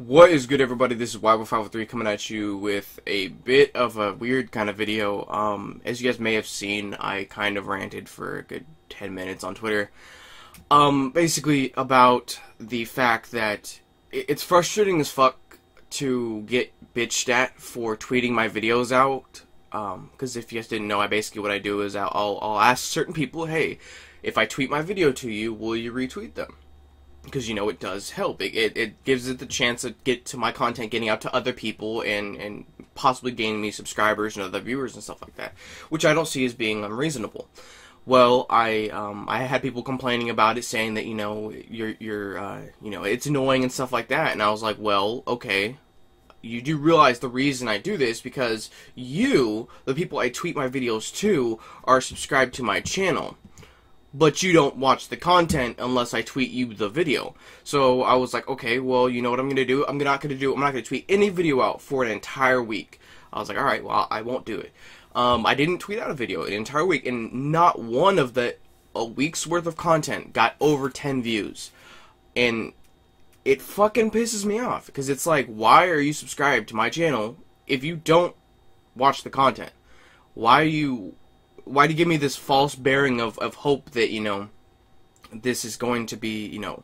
What is good, everybody? This is YW503 coming at you with a bit of a weird kind of video. As you guys may have seen, I kind of ranted for a good 10 minutes on Twitter. Basically about the fact that it's frustrating as fuck to get bitched at for tweeting my videos out. Because if you guys didn't know, what I do is I'll ask certain people, hey, if I tweet my video to you, will you retweet them? Because, you know, it does help. It gives it the chance to get to my content getting out to other people and possibly gaining me subscribers and other viewers and stuff like that, which I don't see as being unreasonable. Well, I had people complaining about it, saying that, you know, you know, it's annoying and stuff like that, and I was like, well, okay, you do realize the reason I do this because you, the people I tweet my videos to, are subscribed to my channel. But you don't watch the content unless I tweet you the video. So I was like, okay, well, you know what I'm gonna do? I'm not gonna tweet any video out for an entire week. I was like, all right, well, I won't do it. I didn't tweet out a video an entire week, and not one of a week's worth of content got over 10 views. And it fucking pisses me off, because it's like, why are you subscribed to my channel if you don't watch the content? Why do you give me this false bearing of hope that, you know, this is going to be, you know,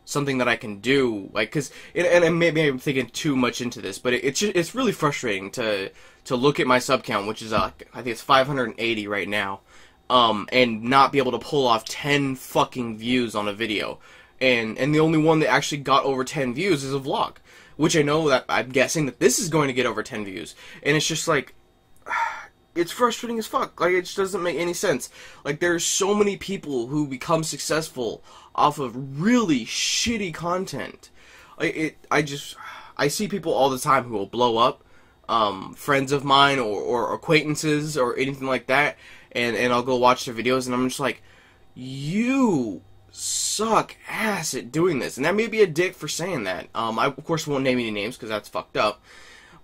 something that I can do? Like, cause, and maybe I'm thinking too much into this, but it's really frustrating to look at my sub count, which is, I think it's 580 right now, and not be able to pull off 10 fucking views on a video. And the only one that actually got over 10 views is a vlog, which I know that I'm guessing that this is going to get over 10 views. And it's just like, it's frustrating as fuck. Like, it just doesn't make any sense. Like, there's so many people who become successful off of really shitty content. I see people all the time who will blow up, friends of mine or acquaintances or anything like that, and I'll go watch their videos, and I'm just like, you suck ass at doing this. And that may be a dick for saying that. I, of course, won't name any names because that's fucked up.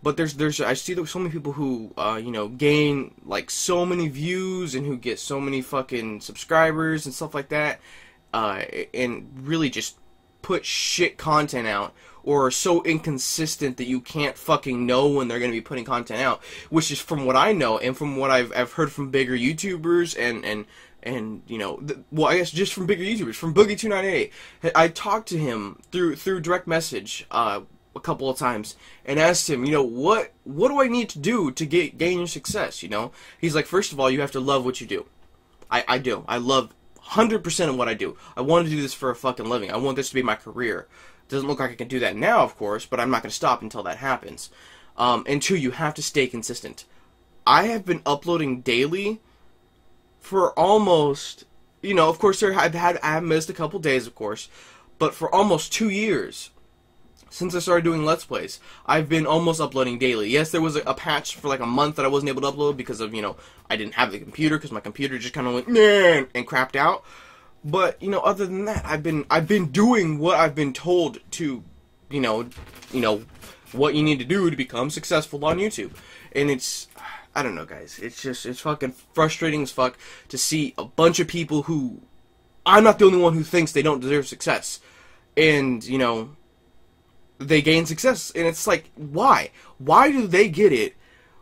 But I see so many people who, you know, gain, like, so many views and who get so many fucking subscribers and stuff like that, and really just put shit content out, or are so inconsistent that you can't fucking know when they're going to be putting content out, which is from what I know, and from what I've heard from bigger YouTubers, and you know, well, I guess just from bigger YouTubers, from Boogie298. I talked to him through direct message, a couple of times, and asked him, you know, what do I need to do to gain your success, you know? He's like, first of all, you have to love what you do. I do. I love 100% of what I do. I want to do this for a fucking living. I want this to be my career. Doesn't look like I can do that now, of course, but I'm not going to stop until that happens. And two, you have to stay consistent. I have been uploading daily for almost, you know, of course, I have missed a couple days, of course, but for almost 2 years. Since I started doing Let's Plays, I've been almost uploading daily. Yes, there was a patch for like a month that I wasn't able to upload because of, you know, I didn't have the computer, because my computer just kind of went, nah, and crapped out. But, you know, other than that, I've been doing what I've been told to, you know, what you need to do to become successful on YouTube. And it's, I don't know, guys, it's fucking frustrating as fuck to see a bunch of people who, I'm not the only one who thinks they don't deserve success. And, you know, they gain success, and it's like, why do they get it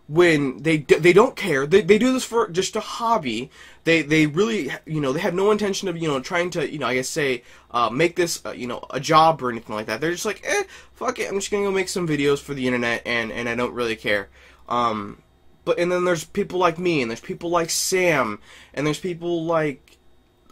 when they don't care? They do this for just a hobby. They really, you know, they have no intention of, you know, trying to, you know, I guess say make this you know, a job or anything like that. They're just like, fuck it, I'm just gonna go make some videos for the internet, and I don't really care. And then there's people like me, and there's people like Sam, and there's people like,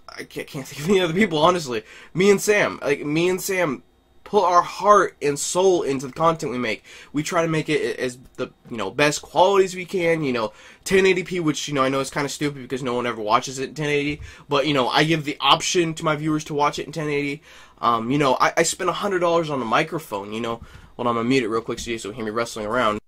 I can't think of any other people, honestly. Me and Sam put our heart and soul into the content we make. We try to make it as the, you know, best quality as we can, you know, 1080p, which, you know, I know is kind of stupid because no one ever watches it in 1080, but, you know, I give the option to my viewers to watch it in 1080. You know, I spent $100 on a microphone, you know. Hold on, I'm gonna mute it real quick so you can hear me wrestling around.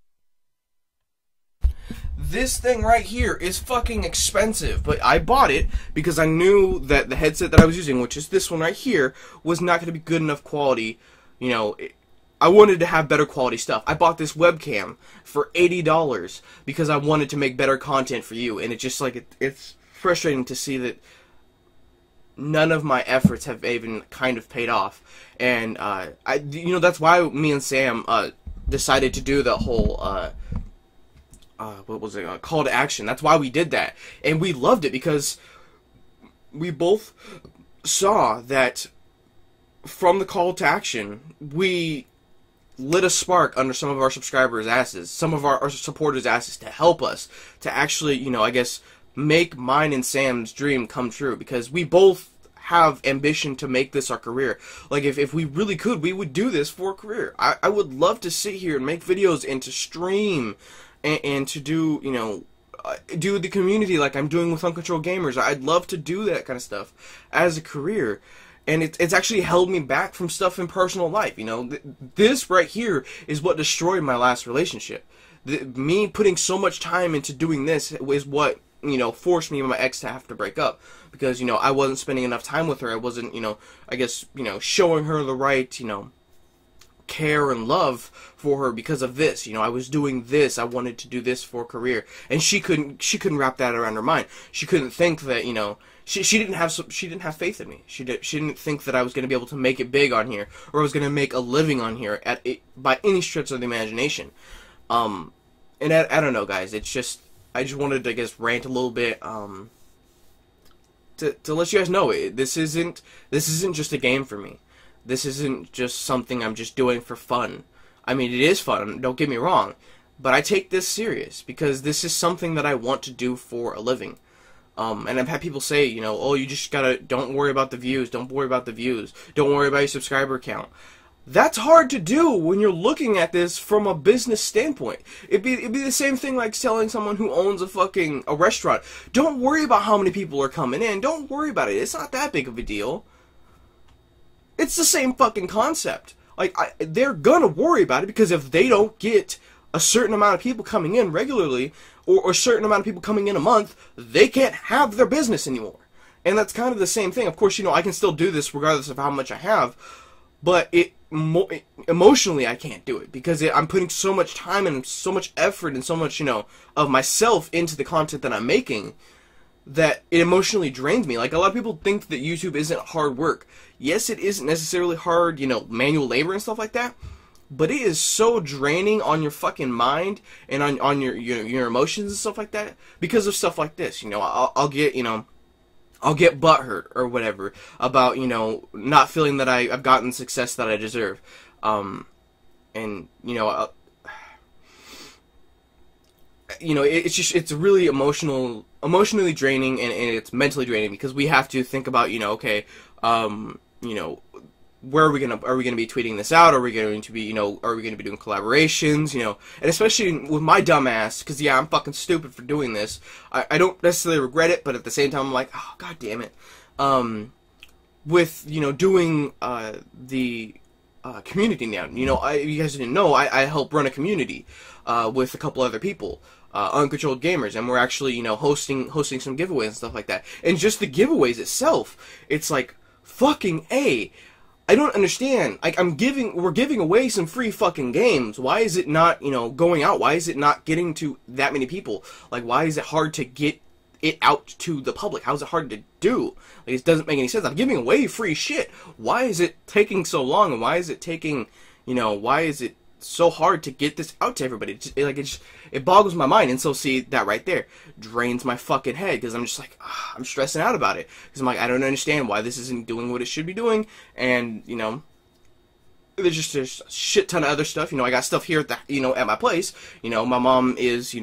This thing right here is fucking expensive, but I bought it because I knew that the headset that I was using, which is this one right here, was not going to be good enough quality. You know, I wanted to have better quality stuff. I bought this webcam for $80 because I wanted to make better content for you, and it's just like, it's frustrating to see that none of my efforts have even kind of paid off. And that's why me and Sam decided to do the whole what was it, call to action. That's why we did that, and we loved it because we both saw that from the call to action, we lit a spark under some of our subscribers' asses, some of our supporters' asses, to help us to actually, I guess, make mine and Sam's dream come true, because we both have ambition to make this our career. Like, if we really could, we would do this for a career. I would love to sit here and make videos and to stream and to do, do the community like I'm doing with Uncontrolled Gamers. I'd love to do that kind of stuff as a career. And it's actually held me back from stuff in personal life. This right here is what destroyed my last relationship. Me putting so much time into doing this is what, forced me and my ex to have to break up. Because, I wasn't spending enough time with her. I wasn't, I guess, showing her the right, care and love for her because of this. I was doing this. I wanted to do this for a career. And she couldn't wrap that around her mind. She couldn't think that, she didn't have faith in me. She didn't think that I was going to be able to make it big on here, or I was going to make a living on here by any stretch of the imagination. And I don't know, guys. It's just, I just wanted to, I guess, rant a little bit to let you guys know this isn't just a game for me. This isn't just something I'm just doing for fun. I mean, it is fun. Don't get me wrong, but I take this serious because this is something that I want to do for a living. And I've had people say, oh, you just gotta, don't worry about the views, don't worry about the views, don't worry about your subscriber count. That's hard to do when you're looking at this from a business standpoint. It'd be the same thing like telling someone who owns a restaurant, don't worry about how many people are coming in, don't worry about it, it's not that big of a deal. It's the same fucking concept. Like, they're gonna worry about it because if they don't get a certain amount of people coming in regularly, or a certain amount of people coming in a month, they can't have their business anymore. And that's kind of the same thing. Of course, I can still do this regardless of how much I have, but emotionally I can't do it because I'm putting so much time and so much effort and so much, of myself into the content that I'm making that it emotionally drains me. Like, a lot of people think that YouTube isn't hard work. Yes, it isn't necessarily hard, manual labor and stuff like that. But it is so draining on your fucking mind and on your emotions and stuff like that because of stuff like this. I'll get butthurt or whatever about, not feeling that I've gotten success that I deserve. It's really emotionally draining and it's mentally draining because we have to think about, okay, where are we gonna be tweeting this out? Are we going to be, are we gonna be doing collaborations, and especially with my dumb ass, because yeah, I'm fucking stupid for doing this. I don't necessarily regret it, but at the same time, I'm like, oh, god damn it. With, doing, the, community now. You guys didn't know, I help run a community, with a couple other people. Uncontrolled Gamers, and we're actually, hosting some giveaways and stuff like that. And just the giveaways itself, it's like, fucking A. I don't understand. Like, we're giving away some free fucking games. Why is it not, going out? Why is it not getting to that many people? Like, why is it hard to get it out to the public? How is it hard to do? Like, it doesn't make any sense. I'm giving away free shit. Why is it taking so long? And why is it taking, why is it so hard to get this out to everybody? It boggles my mind. And so, see, that right there drains my fucking head because I'm just like, I'm stressing out about it because I'm like, I don't understand why this isn't doing what it should be doing. And there's just a shit ton of other stuff. I got stuff here at the at my place. My mom is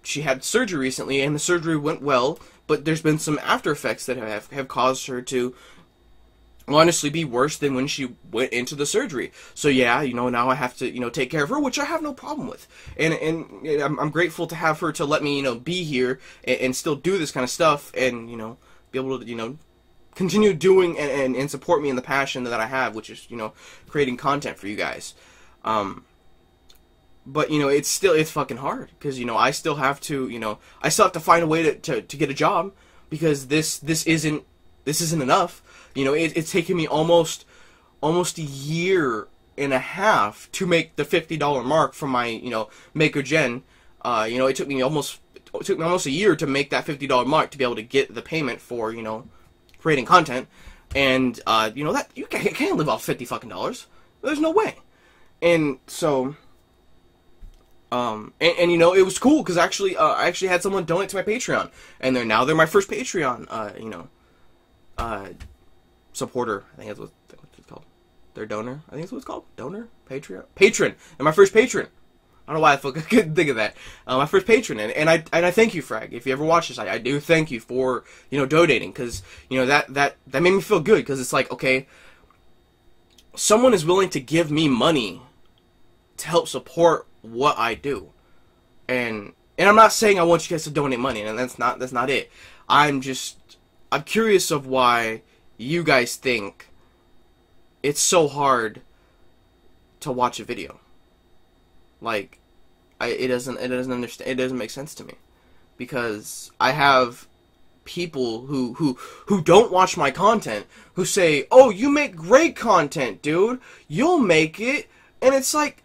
she had surgery recently and the surgery went well, but there's been some after effects that have caused her to honestly be worse than when she went into the surgery. So yeah, now I have to, take care of her, which I have no problem with. And I'm grateful to have her to let me, be here and still do this kind of stuff and, be able to, continue doing and support me in the passion that I have, which is, creating content for you guys. But, it's fucking hard because, I still have to, I still have to find a way to get a job because this isn't enough. It's taken me almost a year and a half to make the $50 mark from my, Maker Gen. It took me almost a year to make that $50 mark to be able to get the payment for, creating content, and you know that you can't live off $50 fucking dollars. There's no way. And so, and you know, it was cool because actually, I actually had someone donate to my Patreon, and they're my first Patreon, you know, supporter. I think that's what it's called. Their donor. I think that's what it's called. Donor, patron. And my first patron. I don't know why I couldn't think of that. My first patron, and I thank you, Frag. If you ever watch this, I do thank you for, you know, donating, because, you know, that made me feel good, because it's like, okay, someone is willing to give me money to help support what I do, and I'm not saying I want you guys to donate money, and that's not it. I'm curious of why you guys think it's so hard to watch a video. Like, it doesn't make sense to me, because I have people who don't watch my content who say, "Oh, you make great content, dude. You'll make it." And it's like,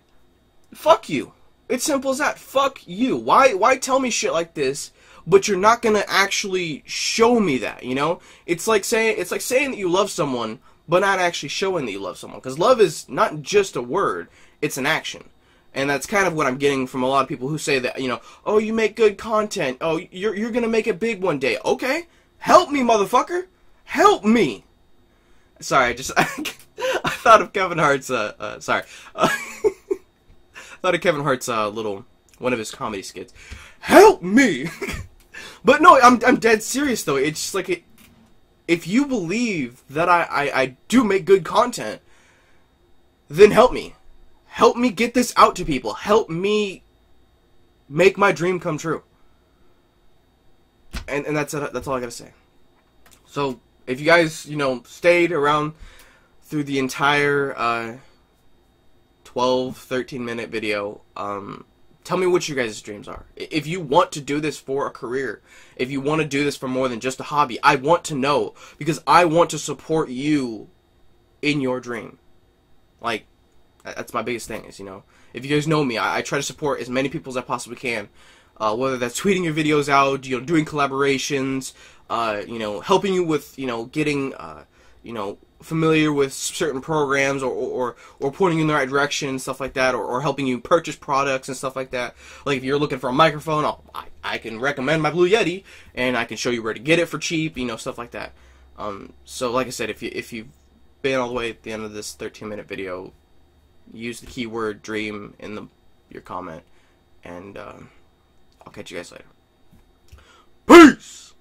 fuck you. It's simple as that. Fuck you. Why tell me shit like this, but you're not gonna actually show me that, you know? It's like saying that you love someone, but not actually showing that you love someone. Because love is not just a word, it's an action. And that's kind of what I'm getting from a lot of people who say that, you know, "Oh, you make good content. Oh, you're gonna make it big one day." Okay, help me, motherfucker. Help me. Sorry, I thought of Kevin Hart's, sorry. I thought of Kevin Hart's, one of his comedy skits. Help me! But no, I'm dead serious, though. It's just like, if you believe that I do make good content, then help me. Help me get this out to people. Help me make my dream come true. And that's all I gotta say. So, if you guys, you know, stayed around through the entire 12, 13-minute video, tell me what your guys' dreams are. If you want to do this for a career, if you want to do this for more than just a hobby, I want to know, because I want to support you in your dream. Like, that's my biggest thing, is, you know, if you guys know me, I try to support as many people as I possibly can, whether that's tweeting your videos out, you know, doing collaborations, you know, helping you with, you know, getting, you know, familiar with certain programs, or pointing you in the right direction and stuff like that, or helping you purchase products and stuff like that. Like, if you're looking for a microphone, I can recommend my Blue Yeti, and I can show you where to get it for cheap, you know, stuff like that. So like I said, if you've been all the way at the end of this 13-minute video, use the keyword dream in your comment, and I'll catch you guys later. Peace!